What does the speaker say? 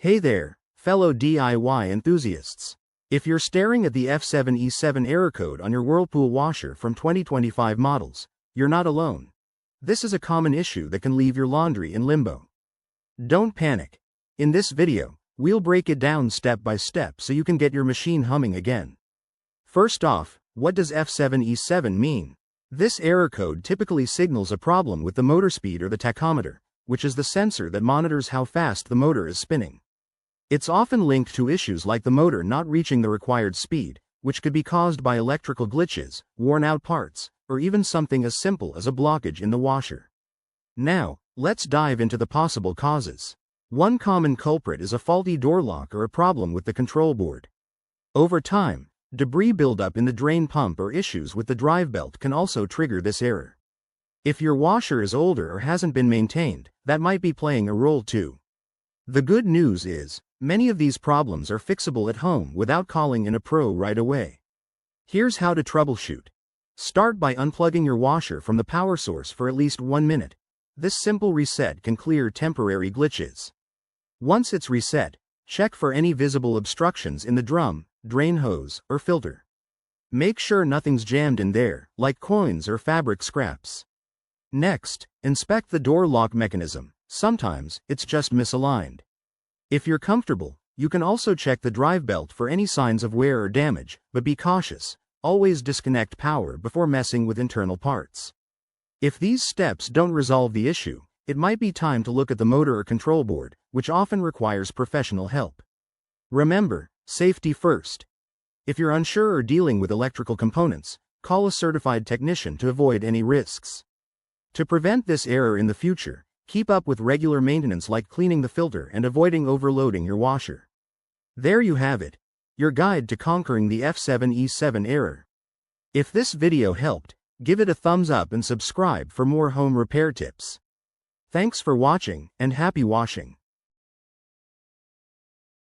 Hey there, fellow DIY enthusiasts. If you're staring at the F7E7 error code on your Whirlpool washer from 2025 models, you're not alone. This is a common issue that can leave your laundry in limbo. Don't panic. In this video, we'll break it down step by step so you can get your machine humming again. First off, what does F7E7 mean? This error code typically signals a problem with the motor speed or the tachometer, which is the sensor that monitors how fast the motor is spinning. It's often linked to issues like the motor not reaching the required speed, which could be caused by electrical glitches, worn-out parts, or even something as simple as a blockage in the washer. Now, let's dive into the possible causes. One common culprit is a faulty door lock or a problem with the control board. Over time, debris buildup in the drain pump or issues with the drive belt can also trigger this error. If your washer is older or hasn't been maintained, that might be playing a role too. The good news is, many of these problems are fixable at home without calling in a pro right away. Here's how to troubleshoot. Start by unplugging your washer from the power source for at least 1 minute. This simple reset can clear temporary glitches. Once it's reset, check for any visible obstructions in the drum, drain hose, or filter. Make sure nothing's jammed in there, like coins or fabric scraps. Next, inspect the door lock mechanism. Sometimes, it's just misaligned. If you're comfortable, you can also check the drive belt for any signs of wear or damage, but be cautious. Always disconnect power before messing with internal parts. If these steps don't resolve the issue, it might be time to look at the motor or control board, which often requires professional help. Remember, safety first. If you're unsure or dealing with electrical components, call a certified technician to avoid any risks. To prevent this error in the future, keep up with regular maintenance like cleaning the filter and avoiding overloading your washer. There you have it, your guide to conquering the F7E7 error. If this video helped, give it a thumbs up and subscribe for more home repair tips. Thanks for watching, and happy washing.